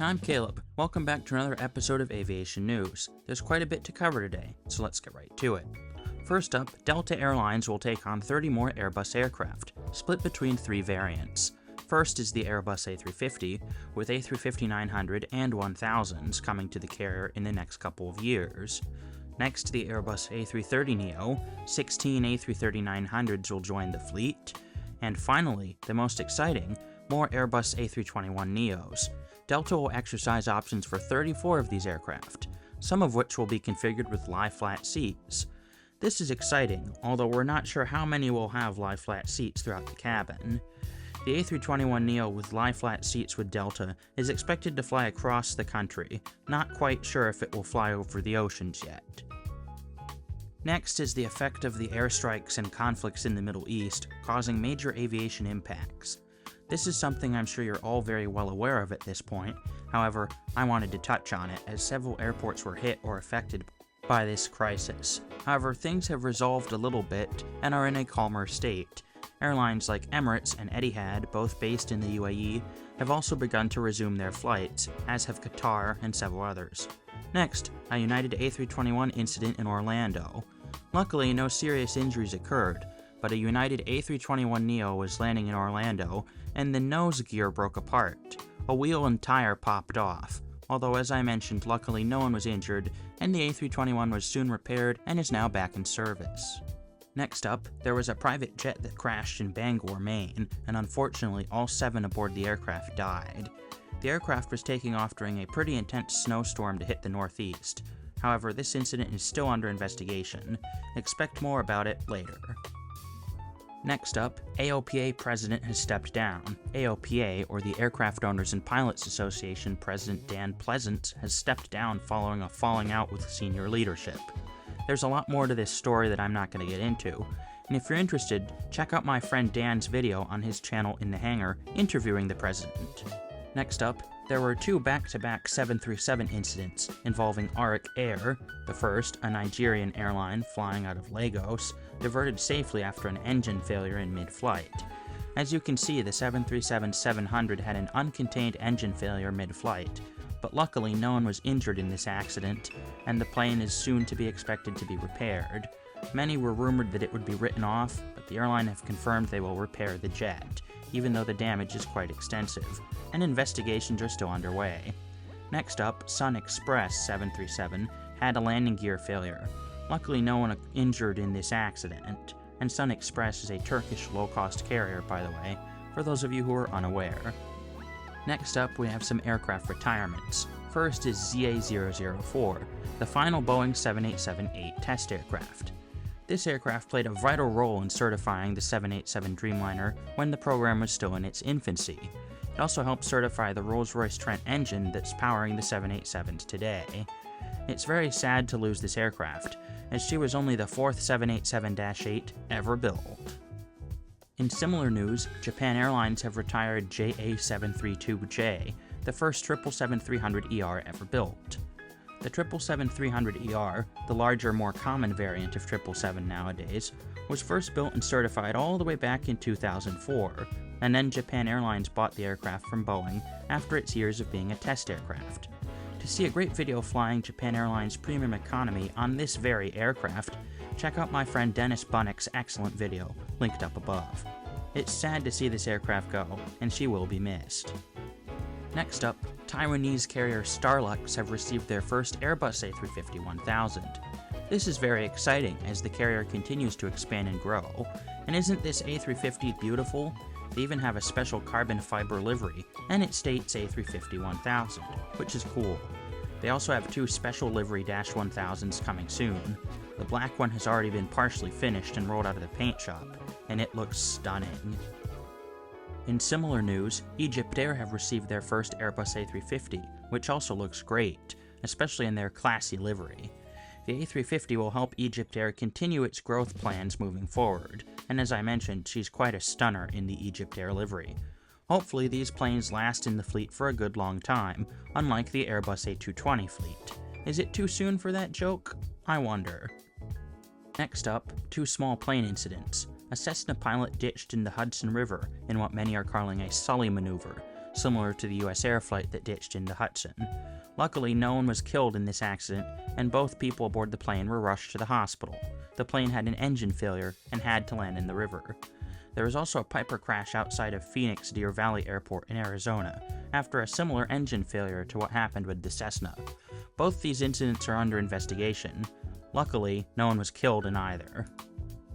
I'm Caleb. Welcome back to another episode of Aviation News. There's quite a bit to cover today, so let's get right to it. First up, Delta Airlines will take on 30 more Airbus aircraft, split between 3 variants. First is the Airbus A350, with A350-900 and 1000s coming to the carrier in the next couple of years. Next, the Airbus A330neo, 16 A330-900s will join the fleet. And finally, the most exciting, more Airbus A321neos. Delta will exercise options for 34 of these aircraft, some of which will be configured with lie-flat seats. This is exciting, although we're not sure how many will have lie-flat seats throughout the cabin. The A321neo with lie-flat seats with Delta is expected to fly across the country, not quite sure if it will fly over the oceans yet. Next is the effect of the airstrikes and conflicts in the Middle East causing major aviation impacts. This is something I'm sure you're all very well aware of at this point, however, I wanted to touch on it as several airports were hit or affected by this crisis. However, things have resolved a little bit and are in a calmer state. Airlines like Emirates and Etihad, both based in the UAE, have also begun to resume their flights, as have Qatar and several others. Next, a United A321 incident in Orlando. Luckily, no serious injuries occurred, but a United A321neo was landing in Orlando, and the nose gear broke apart. A wheel and tire popped off, although as I mentioned, luckily no one was injured, and the A321 was soon repaired and is now back in service. Next up, there was a private jet that crashed in Bangor, Maine, and unfortunately all 7 aboard the aircraft died. The aircraft was taking off during a pretty intense snowstorm to hit the northeast. However, this incident is still under investigation. Expect more about it later. Next up, AOPA president has stepped down. AOPA, or the Aircraft Owners and Pilots Association President Dan Pleasant, has stepped down following a falling out with senior leadership. There's a lot more to this story that I'm not going to get into, and if you're interested, check out my friend Dan's video on his channel In the Hangar interviewing the president. Next up, there were 2 back-to-back 737 incidents involving Arik Air. The first, a Nigerian airline flying out of Lagos, diverted safely after an engine failure in mid-flight. As you can see, the 737-700 had an uncontained engine failure mid-flight, but luckily no one was injured in this accident, and the plane is soon to be expected to be repaired. Many were rumored that it would be written off, but the airline have confirmed they will repair the jet, even though the damage is quite extensive, and investigations are still underway. Next up, Sun Express 737 had a landing gear failure. Luckily no one injured in this accident, and Sun Express is a Turkish low-cost carrier, by the way, for those of you who are unaware. Next up, we have some aircraft retirements. First is ZA004, the final Boeing 787-8 test aircraft. This aircraft played a vital role in certifying the 787 Dreamliner when the program was still in its infancy. It also helped certify the Rolls-Royce Trent engine that's powering the 787s today. It's very sad to lose this aircraft, as she was only the 4th 787-8 ever built. In similar news, Japan Airlines have retired JA732J, the first 777-300ER ever built. The 777-300ER, the larger, more common variant of 777 nowadays, was first built and certified all the way back in 2004, and then Japan Airlines bought the aircraft from Boeing after its years of being a test aircraft. To see a great video flying Japan Airlines Premium Economy on this very aircraft, check out my friend Dennis Bunnick's excellent video, linked up above. It's sad to see this aircraft go, and she will be missed. Next up, Taiwanese carrier STARLUX have received their first Airbus A350-1000. This is very exciting as the carrier continues to expand and grow, and isn't this A350 beautiful? They even have a special carbon fiber livery, and it states A350-1000, which is cool. They also have 2 special livery -1000s coming soon. The black one has already been partially finished and rolled out of the paint shop, and it looks stunning. In similar news, Egyptair have received their first Airbus A350, which also looks great, especially in their classy livery. The A350 will help Egyptair continue its growth plans moving forward, and as I mentioned, she's quite a stunner in the Egyptair livery. Hopefully these planes last in the fleet for a good long time, unlike the Airbus A220 fleet. Is it too soon for that joke? I wonder. Next up, 2 small plane incidents. A Cessna pilot ditched in the Hudson River in what many are calling a Sully maneuver. similar to the US Air flight that ditched into Hudson. Luckily, no one was killed in this accident, and both people aboard the plane were rushed to the hospital. The plane had an engine failure and had to land in the river. There was also a Piper crash outside of Phoenix Deer Valley Airport in Arizona, after a similar engine failure to what happened with the Cessna. Both these incidents are under investigation. Luckily, no one was killed in either.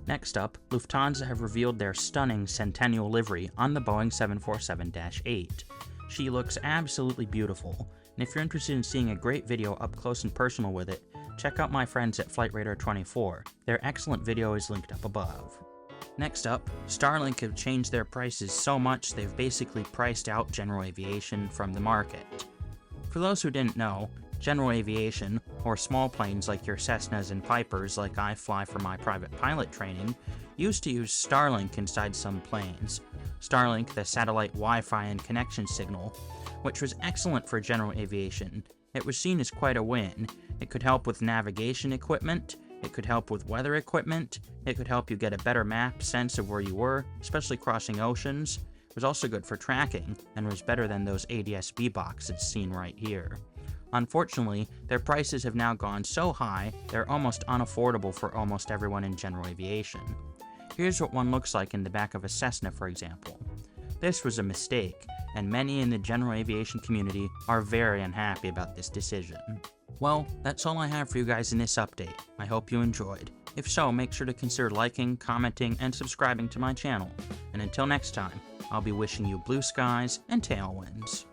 Next up, Lufthansa have revealed their stunning Centennial livery on the Boeing 747-8. She looks absolutely beautiful, and if you're interested in seeing a great video up close and personal with it, check out my friends at FlightRadar24. Their excellent video is linked up above. Next up, Starlink have changed their prices so much they've basically priced out general aviation from the market. For those who didn't know, general aviation, or small planes like your Cessnas and Pipers like I fly for my private pilot training, used to use Starlink inside some planes. Starlink, the satellite Wi-Fi and connection signal, which was excellent for general aviation. It was seen as quite a win. It could help with navigation equipment, it could help with weather equipment, it could help you get a better map sense of where you were, especially crossing oceans. It was also good for tracking, and was better than those ADS-B boxes seen right here. Unfortunately, their prices have now gone so high, they're almost unaffordable for almost everyone in general aviation. Here's what one looks like in the back of a Cessna, for example. This was a mistake, and many in the general aviation community are very unhappy about this decision. Well, that's all I have for you guys in this update. I hope you enjoyed. If so, make sure to consider liking, commenting, and subscribing to my channel. And until next time, I'll be wishing you blue skies and tailwinds.